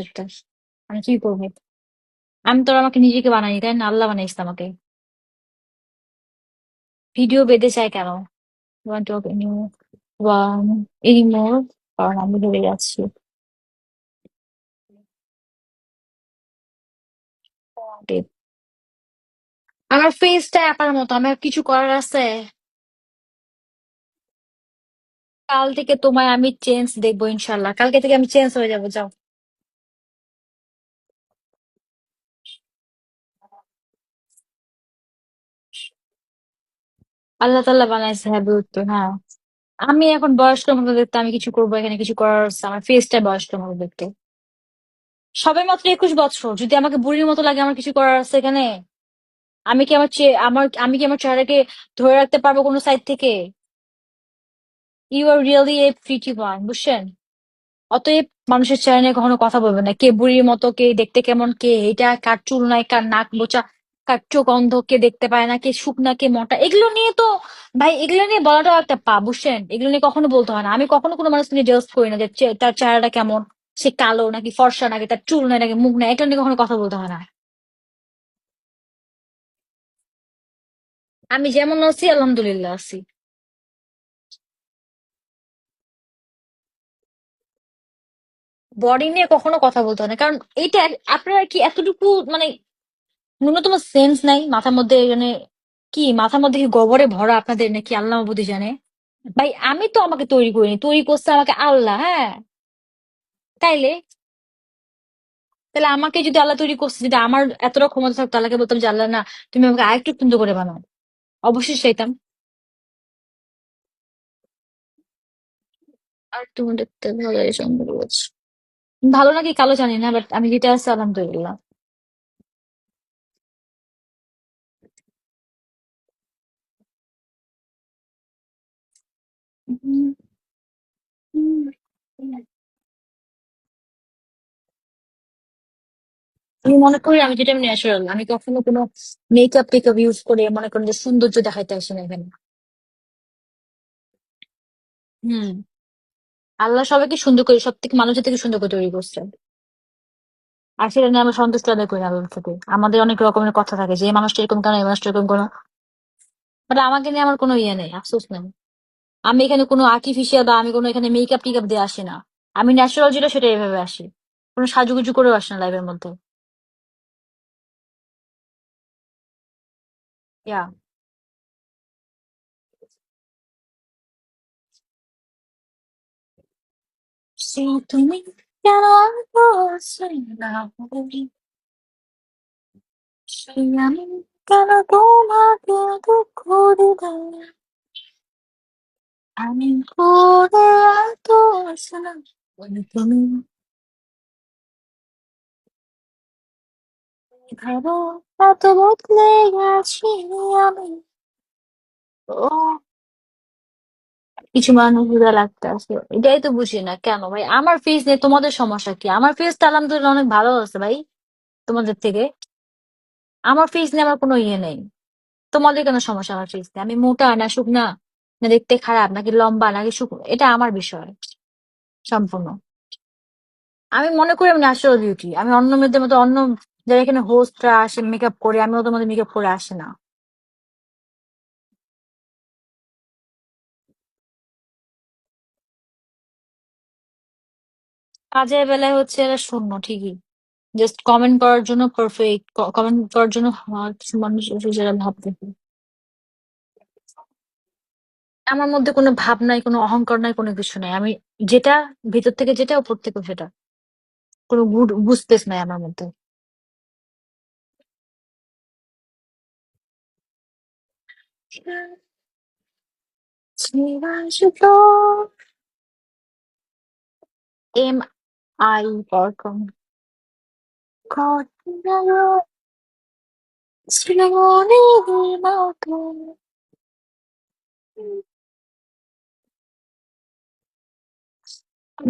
একটা। আমি কি করবো? আমি তো আর আমাকে নিজেকে বানাইনি, তাই না? আল্লাহ বানাইছে আমাকে। ভিডিও বেঁধে চাই কেন? Want to one anymore? কারণ আমি হেরে যাচ্ছি। আমার ফেসটা অ্যাপার মতো, আমার কিছু করার আছে? কাল থেকে তোমায় আমি চেঞ্জ দেখবো ইনশাল্লাহ, কালকে থেকে আমি চেঞ্জ হয়ে যাবো, যাও। আল্লাহ তাল্লাহ বানাইছে, হ্যাঁ বুঝতো, হ্যাঁ। আমি এখন বয়স্কের মতো দেখতে, আমি কিছু করবো এখানে, কিছু করার আছে? আমার ফেসটা বয়স্কের মতো দেখতে। সবে মাত্র 21 বছর, যদি আমাকে বুড়ির মতো লাগে, আমার কিছু করার আছে এখানে? আমি কি আমার চেহারাকে ধরে রাখতে পারবো কোনো সাইড থেকে? You are really a pretty one, বুঝছেন? অতএব মানুষের চেহারা নিয়ে কখনো কথা বলবেন না। কে বুড়ির মতো, কে দেখতে কেমন, কে এটা, কার চুল নাই, কার নাক বোচা, কার চোখ অন্ধ, কে দেখতে পায় না, কে শুকনা, কে মোটা, এগুলো নিয়ে তো ভাই, এগুলো নিয়ে বলাটাও একটা বুঝছেন? এগুলো নিয়ে কখনো বলতে হয় না। আমি কখনো কোনো মানুষকে নিয়ে জাজ করি না যে তার চেহারাটা কেমন, সে কালো নাকি ফর্সা, নাকি তার চুল নাই নাকি মুখ নাই, এগুলো নিয়ে কখনো কথা বলতে হয় না। আমি যেমন আছি আলহামদুলিল্লাহ আছি। বডি নিয়ে কখনো কথা বলতে হয় না, কারণ এইটা আপনারা কি এতটুকু মানে ন্যূনতম সেন্স নাই মাথার মধ্যে? মানে কি মাথার মধ্যে কি গোবরে ভরা আপনাদের, নাকি আল্লাহ মাবুদি জানে? ভাই আমি তো আমাকে তৈরি করিনি, তৈরি করছে আমাকে আল্লাহ, হ্যাঁ। তাইলে তাহলে আমাকে যদি আল্লাহ তৈরি করছে, যদি আমার এতটা ক্ষমতা থাকতো, আল্লাহকে বলতাম যে আল্লাহ না, তুমি আমাকে আরেকটু সুন্দর করে বানাও, অবশ্যই চাইতাম। আর তুমি দেখতে ভালো লাগে সুন্দর বলছো। ভালো নাকি কালো জানি না, বাট আমি যেটা আছে আলহামদুলিল্লাহ। উম, উম, আমি মনে করি আমি যেটা ন্যাচারাল, আমি কখনো কোনো মেকআপ টেকআপ ইউজ করে মনে করেন যে সৌন্দর্য দেখাইতে আসি না এখানে। হুম। আল্লাহ সবাইকে সুন্দর করে, সব থেকে মানুষের থেকে সুন্দর করে তৈরি করছে। আর সেটা নিয়ে আমরা সন্তুষ্ট আদায় করি আল্লাহর থেকে। আমাদের অনেক রকমের কথা থাকে যে এই মানুষটা এরকম কেন, এই মানুষটা এরকম কোনো, বাট আমাকে নিয়ে আমার কোনো ইয়ে নেই, আফসোস নেই। আমি এখানে কোনো আর্টিফিশিয়াল বা আমি কোনো এখানে মেকআপ টেকআপ দিয়ে আসি না। আমি ন্যাচারাল যেটা সেটা এভাবে আসি। কোনো সাজুগুজু করেও আসি না লাইফের মধ্যে। ইয়া। সে তুমি কেন বলছো না বলি, সে আমি কেন তোমাকে দুঃখ দিলাম, আমি করে এত আসলাম, তুমি ভাবো এত বদলে গেছি আমি। ও, কিছু মানুষ বুড়া লাগতে আছে, এটাই তো বুঝি না কেন ভাই। আমার ফেস নিয়ে তোমাদের সমস্যা কি? আমার ফেস তো আলহামদুলিল্লাহ অনেক ভালো আছে ভাই, তোমাদের থেকে। আমার ফেস নিয়ে আমার কোনো ইয়ে নেই। তোমাদের কেন সমস্যা আমার ফেস নিয়ে? আমি মোটা না শুকনা, না দেখতে খারাপ, নাকি লম্বা নাকি শুকনো, এটা আমার বিষয় সম্পূর্ণ। আমি মনে করি আমি ন্যাচারাল বিউটি। আমি অন্য মেয়েদের মতো, অন্য যারা এখানে হোস্টরা আসে মেকআপ করে, আমি ওদের মধ্যে মেকআপ করে আসে না। কাজের বেলায় হচ্ছে এরা শূন্য ঠিকই, জাস্ট কমেন্ট করার জন্য পারফেক্ট, কমেন্ট করার জন্য কিছু মানুষ আছে যারা ভাবতে। আমার মধ্যে কোনো ভাব নাই, কোনো অহংকার নাই, কোনো কিছু নাই। আমি যেটা ভিতর থেকে, যেটা উপর থেকে সেটা, কোনো গুড বুঝতেছ নাই আমার মধ্যে। এম আই বরকম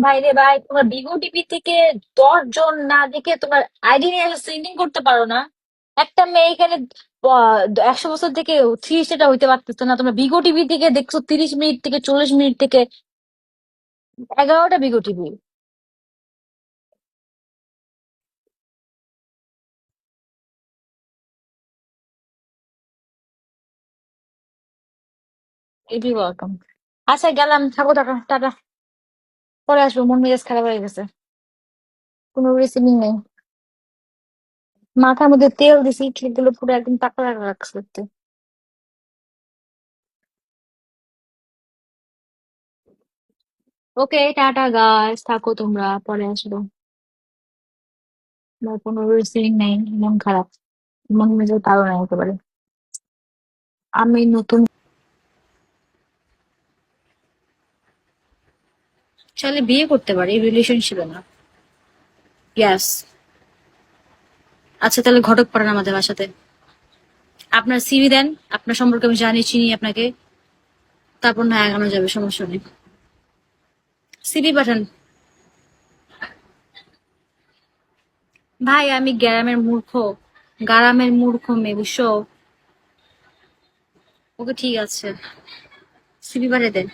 ভাইরে ভাই, তোমার বিগো টিভি থেকে 10 জন না দেখে তোমার আইডি নিয়ে সিঙ্গিং করতে পারো না? একটা মেয়ে এখানে 100 বছর থেকে 3 স্টার হইতে পারতেছে না, তোমরা বিগো টিভি থেকে দেখছো 30 মিনিট থেকে 40 মিনিট থেকে 11টা বিগো টিভি। Your welcome. আচ্ছা গেলাম, থাকো টাটা টাটা, পরে আসবো, মন মেজাজ খারাপ হয়ে গেছে, কোনো রিসিভিং নেই। মাথার মধ্যে তেল দিছি, চুলগুলো পুরো একদম টাকা টাকা লাগছে দেখতে। ওকে টাটা গাইস, থাকো তোমরা, পরে আসবো। বা কোনো রিসিভিং নেই, মন খারাপ, মন মেজাজ ভালো নাই একেবারে। আমি নতুন চাইলে বিয়ে করতে পারি, রিলেশনশিপে না। ইয়াস। আচ্ছা তাহলে ঘটক পাঠান আমাদের বাসাতে। আপনার সিভি দেন, আপনার সম্পর্কে আমি জানি, চিনি আপনাকে, তারপর না এগানো যাবে, সমস্যা নেই। সিভি পাঠান। ভাই আমি গ্রামের মূর্খ, গ্রামের মূর্খ মেয়ে, বুঝছো? ওকে ঠিক আছে, সিভি পাঠিয়ে দেন,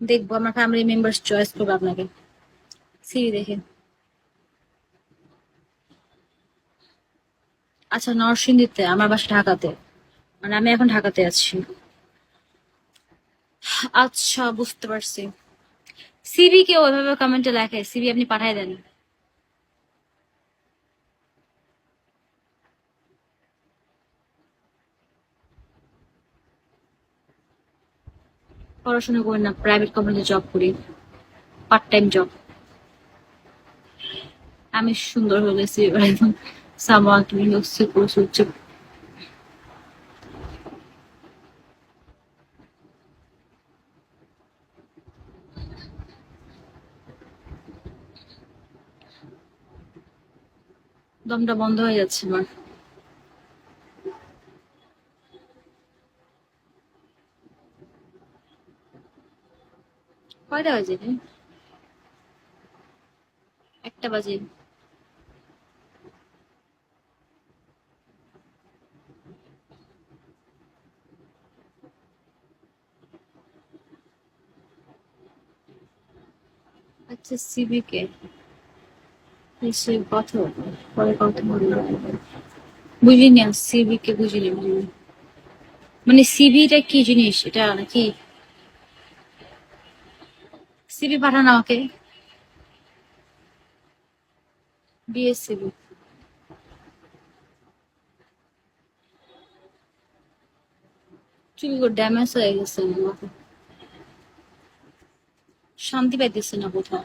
দেখবো আমার ফ্যামিলি মেম্বার্স চয়েস করবো আপনাকে। সিভি দেখে। আচ্ছা নরসিংদীতে, আমার বাসা ঢাকাতে, মানে আমি এখন ঢাকাতে আছি। আচ্ছা বুঝতে পারছি। সিভি কে ওইভাবে কমেন্টে লেখে, সিভি আপনি পাঠায় দেন। পড়াশোনা করি না, প্রাইভেট কোম্পানিতে জব করি, পার্ট টাইম জব। আমি সুন্দর হলে সিভি পাঠাই দেন। সামওয়ান তুমি হচ্ছে প্রচুর। দমটা বন্ধ হয়ে যাচ্ছে আমার। কয়টা বাজে রে? 1টা বাজে। আচ্ছা সিভি কে এসে কথা বলবো, পরে কথা বলবো। বুঝিনি, সিভি কে বুঝিনি বুঝিনি। মানে সিভিটা কি জিনিস এটা নাকি? সিভি পাঠান আমাকে, বিএসসিবি। চুলগুলো ড্যামেজ হয়ে গেছে আমার মাথা। শান্তি পাইতেছে না কোথাও।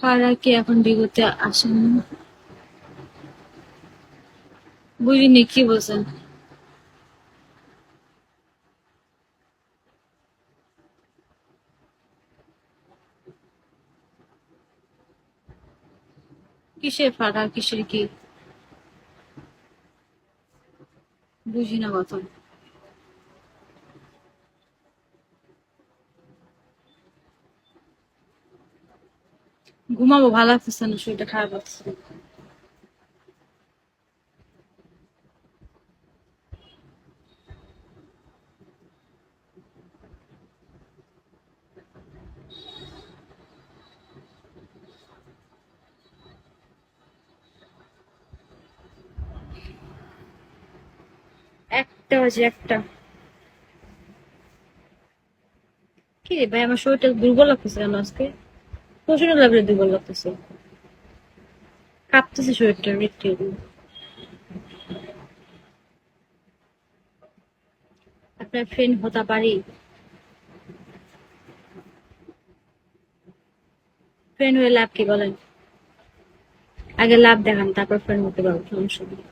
কারা কি এখন বিগতে আসেন? বুঝিনি কি বলছেন। কিসের ফাটা, কিসের কি? বুঝি না কথা। ঘুমাবো, ভালো লাগতেছে না, শরীরটা খারাপ লাগছে। একটা বাজে, একটা। কি রে ভাই, আমার শরীরটা দুর্বল লাগতেছে কেন আজকে? প্রচন্ড লেভেলে দুর্বল লাগতেছে, কাঁপতেছে শরীরটা একটু। আপনার ফ্রেন্ড হতে পারি? ফ্রেন্ড হয়ে লাভ কি বলেন? আগে লাভ দেখান, তারপর ফ্রেন্ড হতে পারবো, সমস্যা নেই।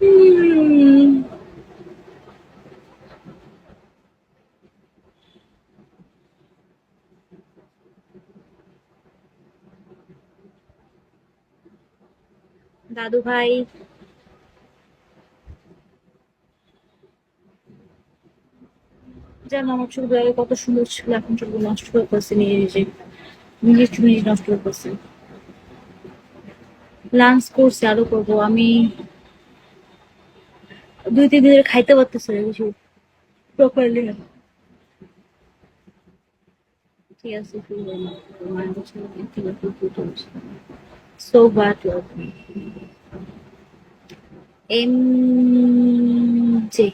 উম, দাদু ভাই। যেন আমার চুলগুলো আগে কত সুন্দর ছিল, এখন চুলগুলো নষ্ট করতেছে নিজে নিজে, নিজের চুল নিজে নষ্ট করতেছে। লাঞ্চ করছি, আরো করবো আমি। 2-3 দিন ধরে খাইতে পারতেছি না কিছু প্রপারলি। ঠিক আছে, সো ব্যাড। M J.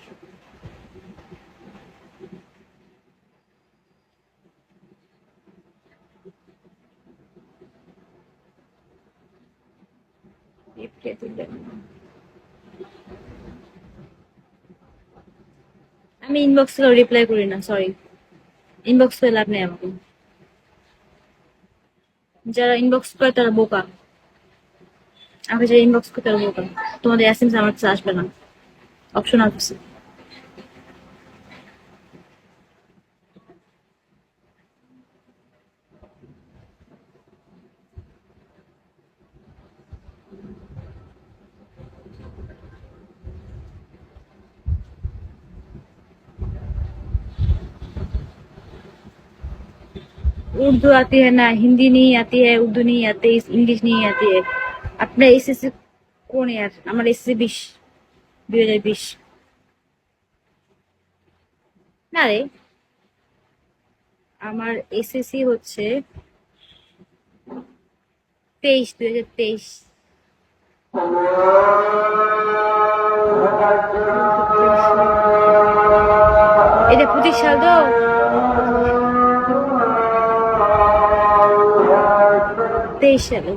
আমি ইনবক্স রিপ্লাই করি না, সরি। ইনবক্স করে লাভ নেই আমাকে। যারা ইনবক্স করে তারা বোকা। আমাকে যারা ইনবক্স করে তারা বোকা। তোমাদের এসএমএস আমার কাছে আসবে না, অপশন আছে। उर्दू आती है ना, हिंदी नहीं आती है, उर्दू नहीं आती, इंग्लिश नहीं आती है। আপনার এসএসসি কোন ইয়ার? আমার এসএসসি 2020। না রে, আমার এসএসসি হচ্ছে 2023। এটা 25 সাল তো। 23 সালে।